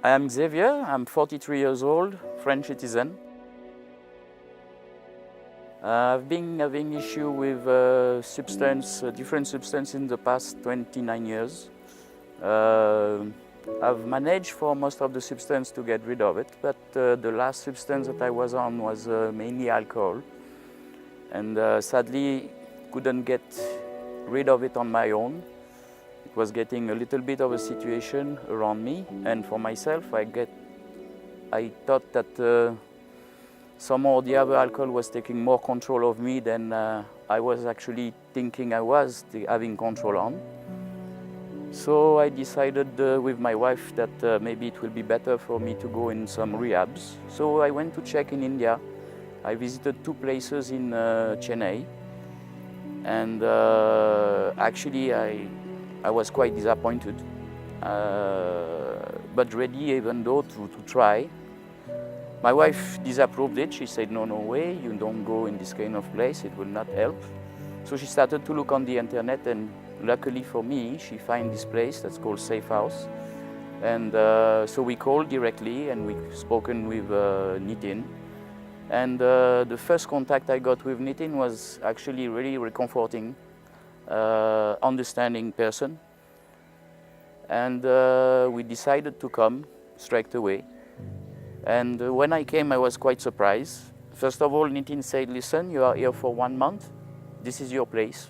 I am Xavier, I'm 43 years old, French citizen. I've been having issue with different substance in the past 29 years. I've managed for most of the substance to get rid of it, but the last substance that I was on was mainly alcohol. And sadly, couldn't get rid of it on my own. It was getting a little bit of a situation around me, and for myself, I thought that somehow or the other alcohol was taking more control of me than I was actually thinking I was having control on. So I decided with my wife that maybe it will be better for me to go in some rehabs. So I went to check in India. I visited 2 places in Chennai, and actually I was quite disappointed, but ready even though to try. My wife disapproved it. She said, no way, you don't go in this kind of place, it will not help. So she started to look on the internet, and luckily for me, she found this place that's called Safe House. And so we called directly and we've spoken with Nitin. And the first contact I got with Nitin was actually really reconforting, understanding person. And we decided to come straight away. And when I came, I was quite surprised. First of all, Nitin said, listen, you are here for 1 month. This is your place.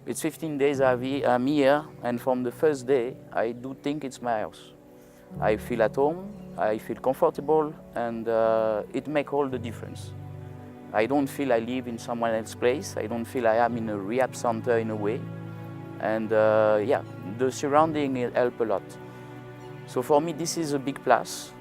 It's 15 days I'm here, and from the first day, I do think it's my house. I feel at home, I feel comfortable, and it makes all the difference. I don't feel I live in someone else's place. I don't feel I am in a rehab center in a way. And yeah, the surrounding help a lot. So for me, this is a big plus.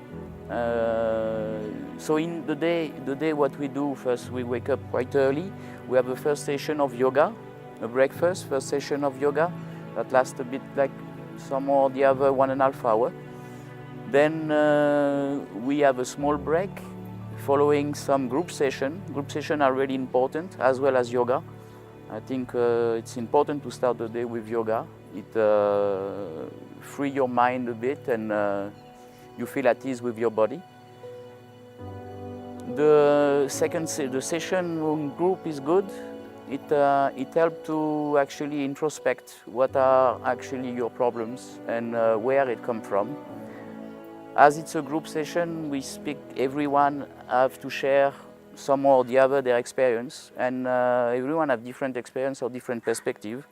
So in the day what we do, first we wake up quite early. We have a first session of yoga, a breakfast, first session of yoga that lasts a bit like some or the other 1.5 hours. Then we have a small break following some group session. Group sessions are really important, as well as yoga. I think it's important to start the day with yoga. It frees your mind a bit, and you feel at ease with your body. The session group is good. It helps to actually introspect what are actually your problems and where it comes from. As it's a group session, we speak, everyone have to share some or the other their experience, and everyone have different experience or different perspective.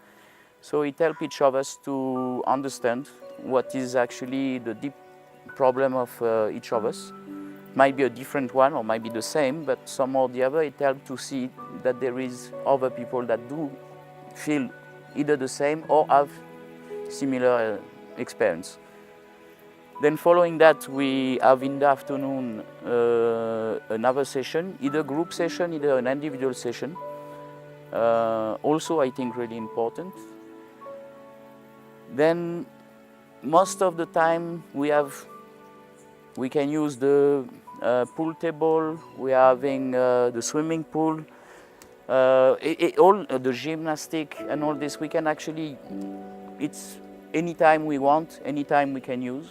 So it helps each of us to understand what is actually the deep problem of each of us. Might be a different one or might be the same, but some or the other it helps to see that there is other people that do feel either the same or have similar experience. Then following that, we have in the afternoon another session, either group session, either an individual session. Also, I think really important. Then most of the time we can use the pool table. We are having the swimming pool, all the gymnastic and all this. We can actually, it's anytime we want, anytime we can use.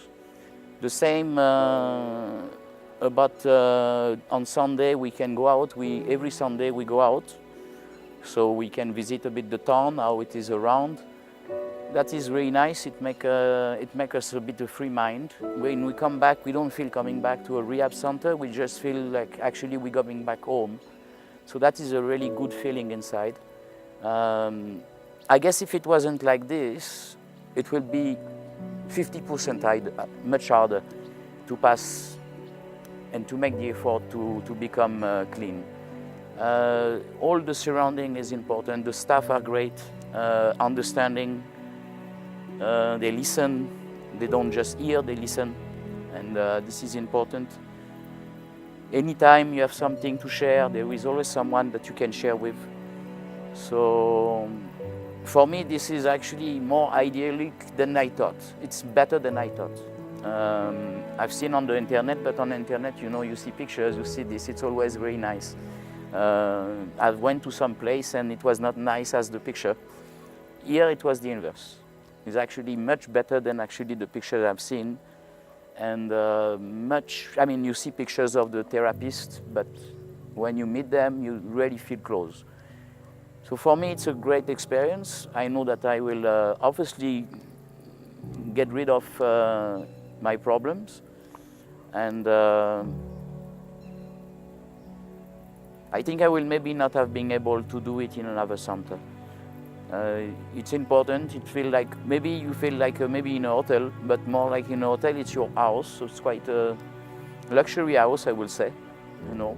The same about on Sunday we can go out. Every Sunday we go out, so we can visit a bit the town, how it is around. That is really nice. It make us a bit of free mind. When we come back, we don't feel coming back to a rehab center. We just feel like actually we're coming back home. So that is a really good feeling inside. I guess if it wasn't like this, it will be 50% much harder to pass and to make the effort to become clean. All the surrounding is important. The staff are great, understanding. They listen, they don't just hear, they listen, and this is important. Anytime you have something to share, there is always someone that you can share with. So for me, this is actually more idyllic than I thought. It's better than I thought. I've seen on the internet, but on the internet, you know, you see pictures, you see this, it's always very nice. I went to some place and it was not nice as the picture. Here it was the inverse. It's actually much better than actually the picture I've seen. and I mean, you see pictures of the therapist, but when you meet them, you really feel close. So for me, it's a great experience. I know that I will obviously get rid of my problems, and I think I will maybe not have been able to do it in another center. It's important. It feels like maybe you feel like maybe in a hotel, but more like in a hotel, it's your house. So it's quite a luxury house, I will say. You know,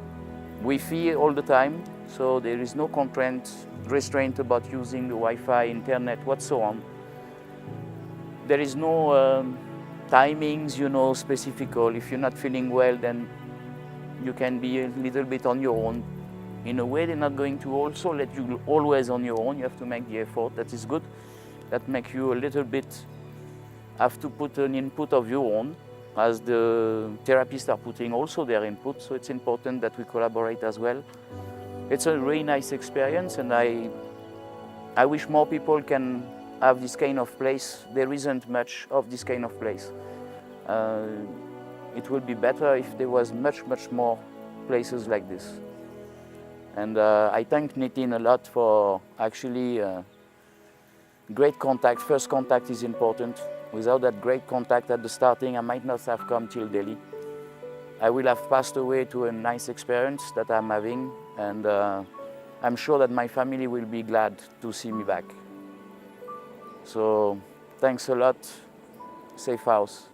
Wi-Fi all the time, so there is no restraint about using the Wi-Fi, internet, what so on. There is no timings, you know, specific. If you're not feeling well, then you can be a little bit on your own. In a way, they're not going to also let you always on your own. You have to make the effort. That is good. That makes you a little bit have to put an input of your own, as the therapists are putting also their input. So it's important that we collaborate as well. It's a really nice experience, and I wish more people can have this kind of place. There isn't much of this kind of place. It would be better if there was much more places like this. And I thank Nitin a lot for actually great contact. First contact is important. Without that great contact at the starting, I might not have come till Delhi. I will have passed away to a nice experience that I'm having, and I'm sure that my family will be glad to see me back. So thanks a lot. Safe house.